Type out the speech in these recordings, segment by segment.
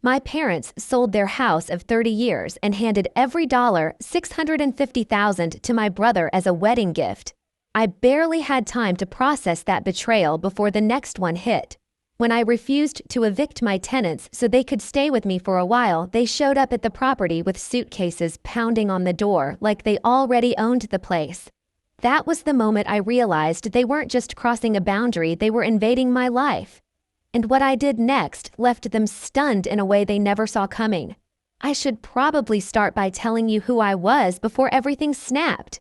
My parents sold their house of 30 years and handed every dollar, $650,000, to my brother as a wedding gift. I barely had time to process that betrayal before the next one hit. When I refused to evict my tenants so they could stay with me for a while, they showed up at the property with suitcases pounding on the door like they already owned the place. That was the moment I realized they weren't just crossing a boundary, they were invading my life. And what I did next left them stunned in a way they never saw coming. I should probably start by telling you who I was before everything snapped.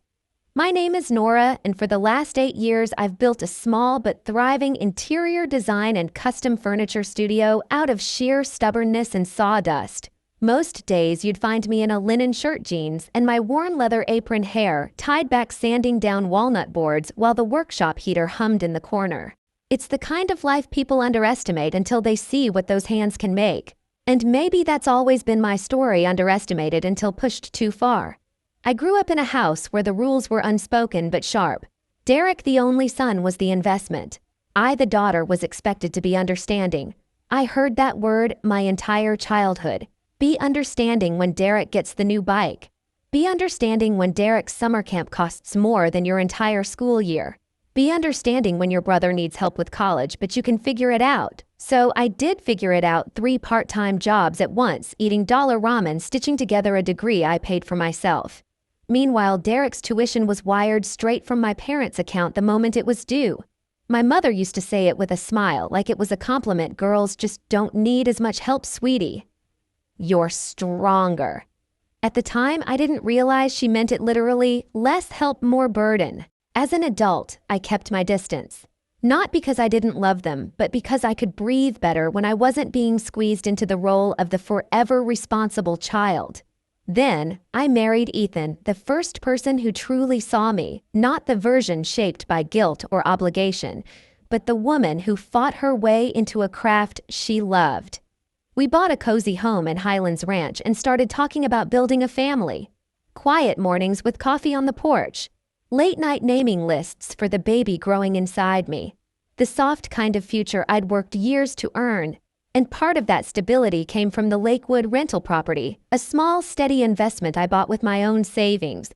My name is Nora, and for the last 8 years I've built a small but thriving interior design and custom furniture studio out of sheer stubbornness and sawdust. Most days you'd find me in a linen shirt, jeans, and my worn leather apron hair tied back sanding down walnut boards while the workshop heater hummed in the corner. It's the kind of life people underestimate until they see what those hands can make. And maybe that's always been my story, underestimated until pushed too far. I grew up in a house where the rules were unspoken but sharp. Derek, the only son, was the investment. I, the daughter, was expected to be understanding. I heard that word my entire childhood. Be understanding when Derek gets the new bike. Be understanding when Derek's summer camp costs more than your entire school year. Be understanding when your brother needs help with college, but you can figure it out. So I did figure it out: 3 part-time jobs at once, eating dollar ramen, stitching together a degree I paid for myself. Meanwhile, Derek's tuition was wired straight from my parents' account the moment it was due. My mother used to say it with a smile, like it was a compliment. Girls just don't need as much help, sweetie. You're stronger. At the time, I didn't realize she meant it literally: less help, more burden. As an adult, I kept my distance. Not because I didn't love them, but because I could breathe better when I wasn't being squeezed into the role of the forever responsible child. Then, I married Ethan, the first person who truly saw me, not the version shaped by guilt or obligation, but the woman who fought her way into a craft she loved. We bought a cozy home in Highlands Ranch and started talking about building a family. Quiet mornings with coffee on the porch. Late-night naming lists for the baby growing inside me. The soft kind of future I'd worked years to earn. And part of that stability came from the Lakewood rental property, a small, steady investment I bought with my own savings.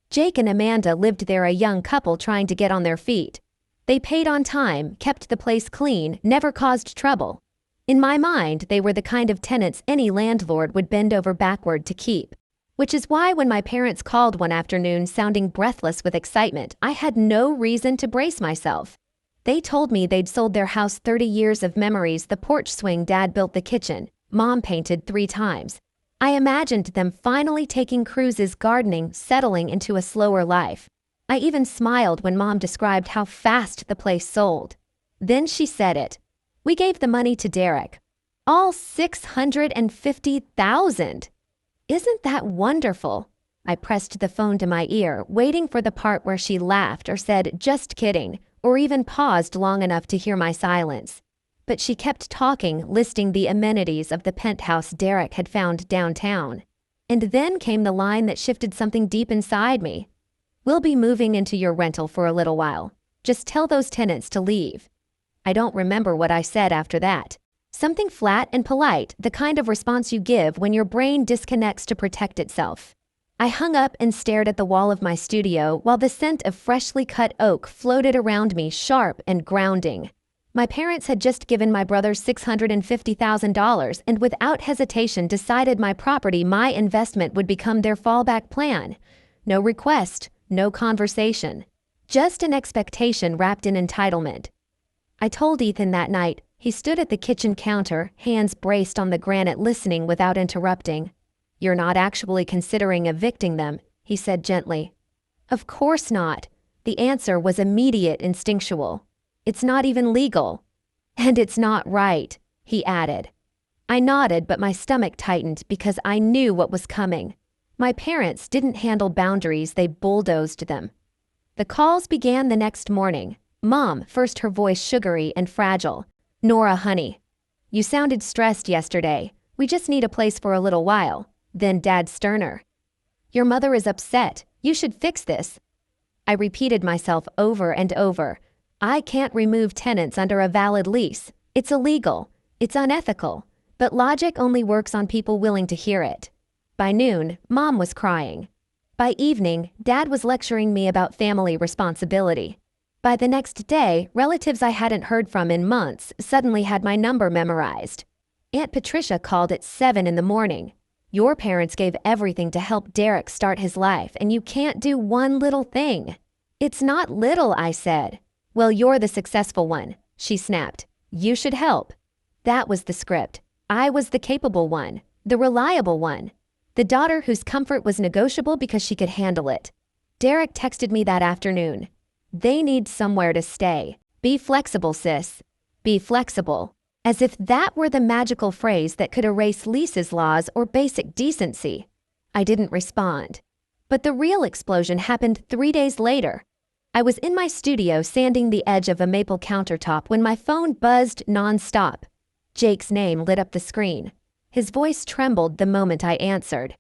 Jake and Amanda lived there, a young couple trying to get on their feet. They paid on time, kept the place clean, never caused trouble. In my mind, they were the kind of tenants any landlord would bend over backward to keep. Which is why when my parents called one afternoon sounding breathless with excitement, I had no reason to brace myself. They told me they'd sold their house, 30 years of memories, the porch swing Dad built, the kitchen Mom painted 3 times. I imagined them finally taking cruises, gardening, settling into a slower life. I even smiled when Mom described how fast the place sold. Then she said it. We gave the money to Derek. All $650,000. Isn't that wonderful? I pressed the phone to my ear, waiting for the part where she laughed or said, "Just kidding," or even paused long enough to hear my silence. But she kept talking, listing the amenities of the penthouse Derek had found downtown. And then came the line that shifted something deep inside me. "We'll be moving into your rental for a little while. Just tell those tenants to leave." I don't remember what I said after that. Something flat and polite, the kind of response you give when your brain disconnects to protect itself. I hung up and stared at the wall of my studio while the scent of freshly cut oak floated around me, sharp and grounding. My parents had just given my brother $650,000 and without hesitation decided my property, my investment, would become their fallback plan. No request, no conversation. Just an expectation wrapped in entitlement. I told Ethan that night. He stood at the kitchen counter, hands braced on the granite, listening without interrupting. "You're not actually considering evicting them," he said gently. "Of course not." The answer was immediate, instinctual. "It's not even legal." "And it's not right," he added. I nodded, but my stomach tightened because I knew what was coming. My parents didn't handle boundaries, they bulldozed them. The calls began the next morning. Mom, first, her voice sugary and fragile. "Nora, honey, you sounded stressed yesterday. We just need a place for a little while." Then Dad, sterner. "Your mother is upset. You should fix this." I repeated myself over and over. I can't remove tenants under a valid lease. It's illegal. It's unethical. But logic only works on people willing to hear it. By noon, Mom was crying. By evening, Dad was lecturing me about family responsibility. By the next day, relatives I hadn't heard from in months suddenly had my number memorized. Aunt Patricia called at 7 in the morning. Your parents gave everything to help Derek start his life, and you can't do one little thing. It's not little, I said. Well, you're the successful one, she snapped. You should help. That was the script. I was the capable one, the reliable one, the daughter whose comfort was negotiable because she could handle it. Derek texted me that afternoon. They need somewhere to stay. Be flexible, sis. Be flexible. As if that were the magical phrase that could erase Lisa's laws or basic decency. I didn't respond. But the real explosion happened 3 days later. I was in my studio sanding the edge of a maple countertop when my phone buzzed nonstop. Jake's name lit up the screen. His voice trembled the moment I answered.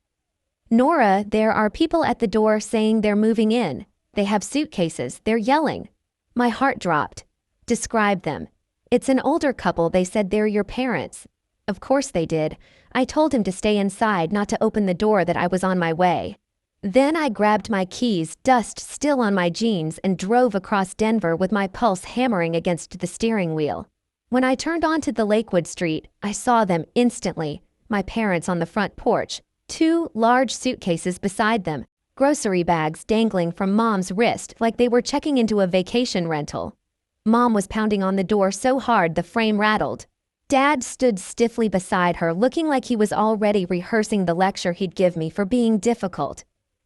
Nora, there are people at the door saying they're moving in. They have suitcases. They're yelling. My heart dropped. Describe them. It's an older couple. They said they're your parents. Of course they did. I told him to stay inside, not to open the door, that I was on my way. Then I grabbed my keys, dust still on my jeans, and drove across Denver with my pulse hammering against the steering wheel. When I turned onto the Lakewood Street, I saw them instantly. My parents on the front porch, 2 large suitcases beside them, grocery bags dangling from Mom's wrist like they were checking into a vacation rental. Mom was pounding on the door so hard the frame rattled. Dad stood stiffly beside her, looking like he was already rehearsing the lecture he'd give me for being difficult.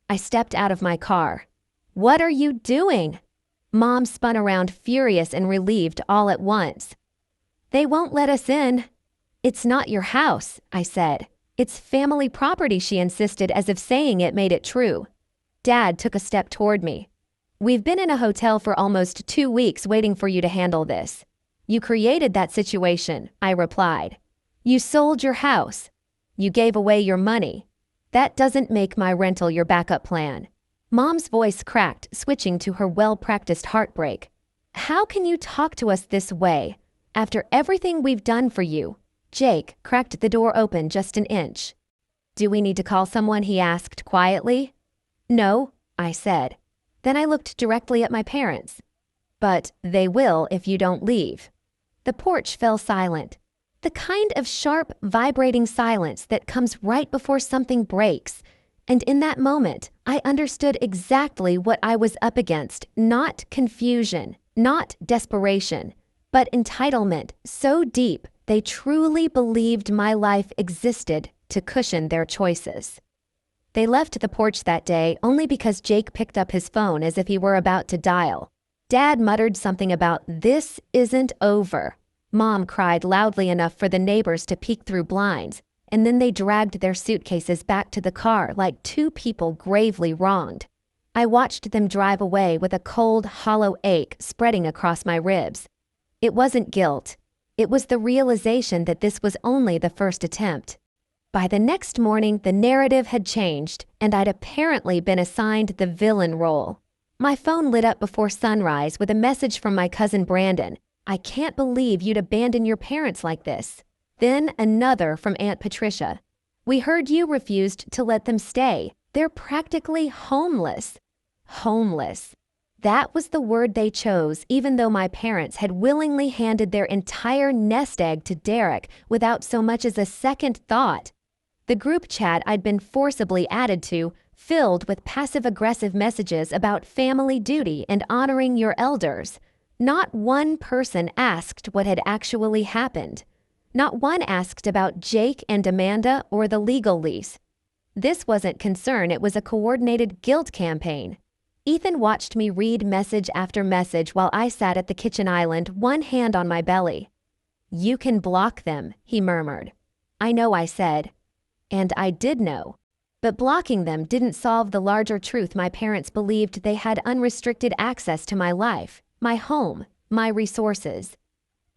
I stepped out of my car. What are you doing? Mom spun around, furious and relieved all at once. They won't let us in. It's not your house, I said. It's family property, she insisted, as if saying it made it true. Dad took a step toward me. We've been in a hotel for almost 2 weeks waiting for you to handle this. You created that situation, I replied. You sold your house. You gave away your money. That doesn't make my rental your backup plan. Mom's voice cracked, switching to her well-practiced heartbreak. How can you talk to us this way? After everything we've done for you. Jake cracked the door open just an inch. Do we need to call someone? He asked quietly. No, I said. Then I looked directly at my parents. But they will if you don't leave. The porch fell silent. The kind of sharp, vibrating silence that comes right before something breaks. And in that moment, I understood exactly what I was up against. Not confusion, not desperation, but entitlement so deep they truly believed my life existed to cushion their choices. They left the porch that day only because Jake picked up his phone as if he were about to dial. Dad muttered something about, "This isn't over." Mom cried loudly enough for the neighbors to peek through blinds, and then they dragged their suitcases back to the car like 2 people gravely wronged. I watched them drive away with a cold, hollow ache spreading across my ribs. It wasn't guilt. It was the realization that this was only the first attempt. By the next morning, the narrative had changed, and I'd apparently been assigned the villain role. My phone lit up before sunrise with a message from my cousin Brandon. I can't believe you'd abandon your parents like this. Then another from Aunt Patricia. We heard you refused to let them stay. They're practically homeless. Homeless. That was the word they chose, even though my parents had willingly handed their entire nest egg to Derek without so much as a second thought. The group chat I'd been forcibly added to, filled with passive-aggressive messages about family duty and honoring your elders. Not one person asked what had actually happened. Not one asked about Jake and Amanda or the legal lease. This wasn't concern, it was a coordinated guilt campaign. Ethan watched me read message after message while I sat at the kitchen island, one hand on my belly. You can block them, he murmured. I know, I said. And I did know. But blocking them didn't solve the larger truth my parents believed they had unrestricted access to my life, my home, my resources.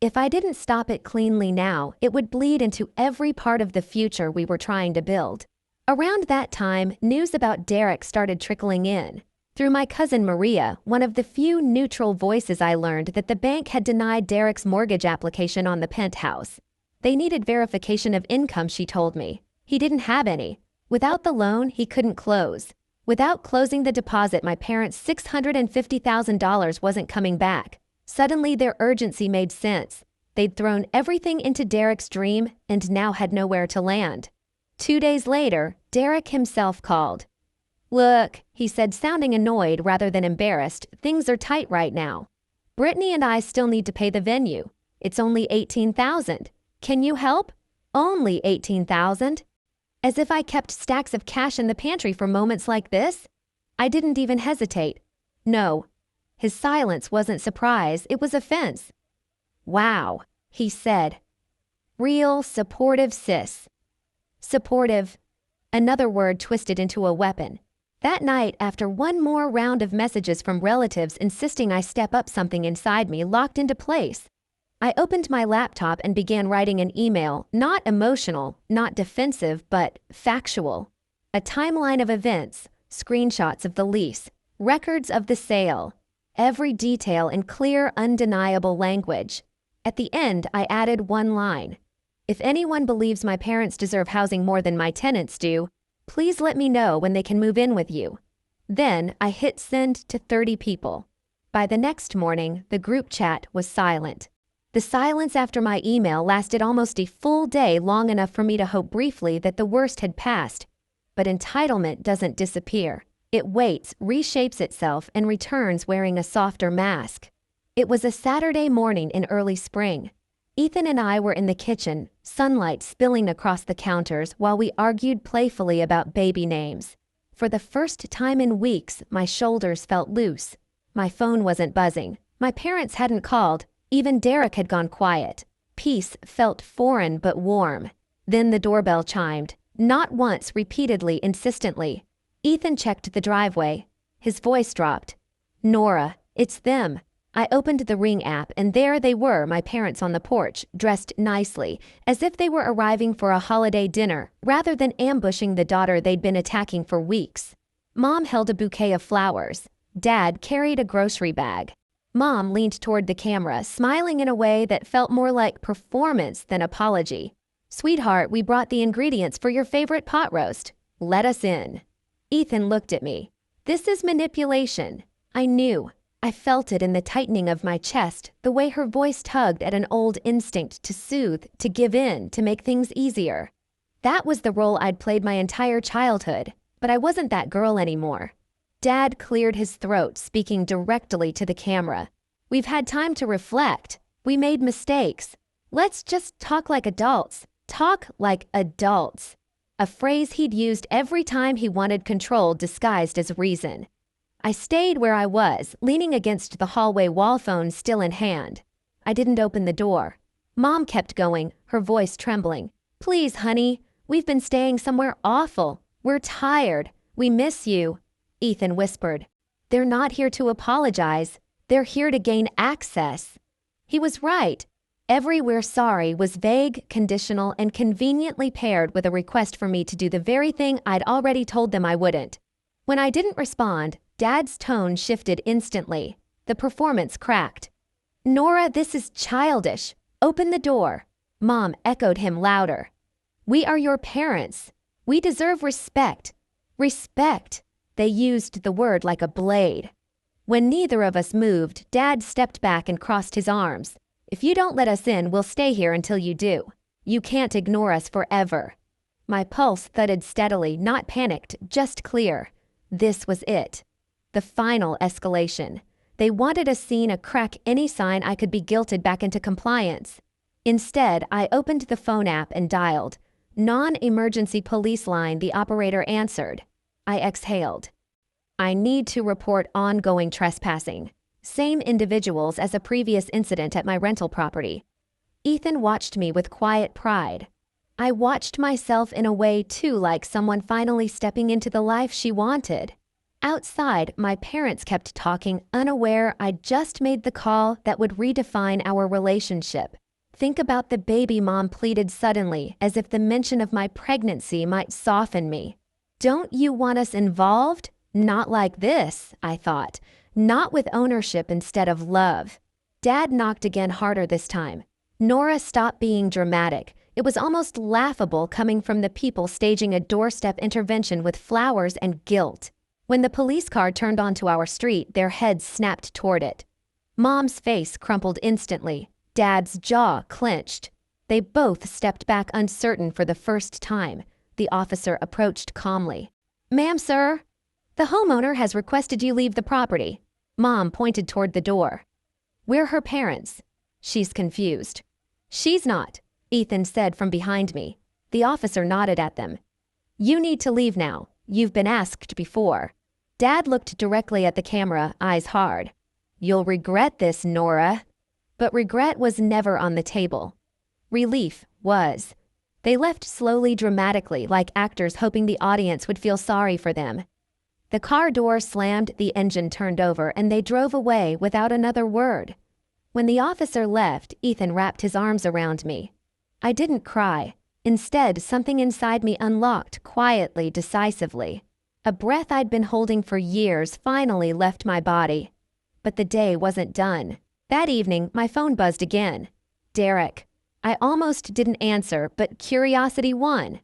If I didn't stop it cleanly now, it would bleed into every part of the future we were trying to build. Around that time, news about Derek started trickling in. Through my cousin Maria, one of the few neutral voices, I learned that the bank had denied Derek's mortgage application on the penthouse. They needed verification of income, she told me. He didn't have any. Without the loan, he couldn't close. Without closing the deposit, my parents' $650,000 wasn't coming back. Suddenly, their urgency made sense. They'd thrown everything into Derek's dream and now had nowhere to land. 2 days later, Derek himself called. "Look," he said, sounding annoyed rather than embarrassed, "things are tight right now. Brittany and I still need to pay the venue. It's only $18,000. Can you help?" "Only $18,000? As if I kept stacks of cash in the pantry for moments like this? I didn't even hesitate. No. His silence wasn't surprise, it was offense. "Wow," he said. "Real supportive sis." Supportive. Another word twisted into a weapon. That night, after one more round of messages from relatives insisting I step up, something inside me locked into place. I opened my laptop and began writing an email, not emotional, not defensive, but factual. A timeline of events, screenshots of the lease, records of the sale, every detail in clear, undeniable language. At the end, I added one line. "If anyone believes my parents deserve housing more than my tenants do, please let me know when they can move in with you." Then I hit send to 30 people. By the next morning, the group chat was silent. The silence after my email lasted almost a full day, long enough for me to hope briefly that the worst had passed. But entitlement doesn't disappear. It waits, reshapes itself, and returns wearing a softer mask. It was a Saturday morning in early spring. Ethan and I were in the kitchen, sunlight spilling across the counters while we argued playfully about baby names. For the first time in weeks, my shoulders felt loose. My phone wasn't buzzing. My parents hadn't called. Even Derek had gone quiet. Peace felt foreign but warm. Then the doorbell chimed. Not once, repeatedly, insistently. Ethan checked the driveway. His voice dropped. "Nora, it's them." I opened the Ring app and there they were, my parents on the porch, dressed nicely, as if they were arriving for a holiday dinner, rather than ambushing the daughter they'd been attacking for weeks. Mom held a bouquet of flowers. Dad carried a grocery bag. Mom leaned toward the camera, smiling in a way that felt more like performance than apology. "Sweetheart, we brought the ingredients for your favorite pot roast. Let us in." Ethan looked at me. "This is manipulation." I knew. I felt it in the tightening of my chest, the way her voice tugged at an old instinct to soothe, to give in, to make things easier. That was the role I'd played my entire childhood, but I wasn't that girl anymore. Dad cleared his throat, speaking directly to the camera. "We've had time to reflect. We made mistakes. Let's just talk like adults. Talk like adults." A phrase he'd used every time he wanted control disguised as reason. I stayed where I was, leaning against the hallway wall, phone still in hand. I didn't open the door. Mom kept going, her voice trembling. "Please, honey, we've been staying somewhere awful. We're tired. We miss you." Ethan whispered. "They're not here to apologize. They're here to gain access." He was right. Every "we're sorry" was vague, conditional, and conveniently paired with a request for me to do the very thing I'd already told them I wouldn't. When I didn't respond, Dad's tone shifted instantly. The performance cracked. "Nora, this is childish. Open the door." Mom echoed him louder. "We are your parents. We deserve respect." Respect. They used the word like a blade. When neither of us moved, Dad stepped back and crossed his arms. "If you don't let us in, we'll stay here until you do. You can't ignore us forever." My pulse thudded steadily, not panicked, just clear. This was it. The final escalation. They wanted a scene, a crack, any sign I could be guilted back into compliance. Instead, I opened the phone app and dialed. "Non-emergency police line," the operator answered. I exhaled. "I need to report ongoing trespassing. Same individuals as a previous incident at my rental property." Ethan watched me with quiet pride. I watched myself in a way too, like someone finally stepping into the life she wanted. Outside, my parents kept talking, unaware I'd just made the call that would redefine our relationship. "Think about the baby," Mom pleaded suddenly, as if the mention of my pregnancy might soften me. "Don't you want us involved? Not like this," I thought. Not with ownership instead of love. Dad knocked again, harder this time. Nora, stop being dramatic. It was almost laughable coming from the people staging a doorstep intervention with flowers and guilt. When the police car turned onto our street, their heads snapped toward it. Mom's face crumpled instantly. Dad's jaw clenched. They both stepped back uncertain for the first time. The officer approached calmly. "Ma'am, sir, the homeowner has requested you leave the property." Mom pointed toward the door. "We're her parents." "She's confused." "She's not," Ethan said from behind me. The officer nodded at them. "You need to leave now. You've been asked before." Dad looked directly at the camera, eyes hard. "You'll regret this, Nora." But regret was never on the table. Relief was. They left slowly, dramatically, like actors hoping the audience would feel sorry for them. The car door slammed, the engine turned over, and they drove away without another word. When the officer left, Ethan wrapped his arms around me. I didn't cry. Instead, something inside me unlocked quietly, decisively. A breath I'd been holding for years finally left my body. But the day wasn't done. That evening, my phone buzzed again. Derek. I almost didn't answer, but curiosity won.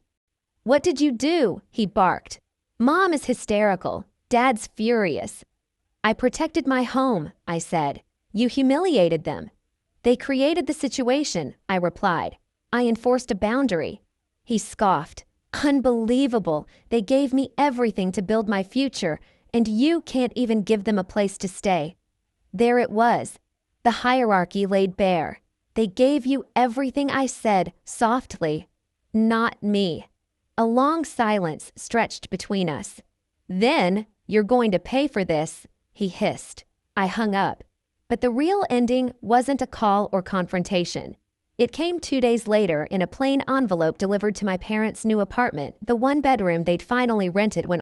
"What did you do?" he barked. "Mom is hysterical. Dad's furious." "I protected my home," I said. "You humiliated them." "They created the situation," I replied. "I enforced a boundary." He scoffed. "Unbelievable. They gave me everything to build my future, and you can't even give them a place to stay." There it was. The hierarchy laid bare. "They gave you everything," I said, softly. "Not me." A long silence stretched between us. "Then, you're going to pay for this," he hissed. I hung up. But the real ending wasn't a call or confrontation. It came 2 days later in a plain envelope delivered to my parents' new apartment, the one bedroom they'd finally rented when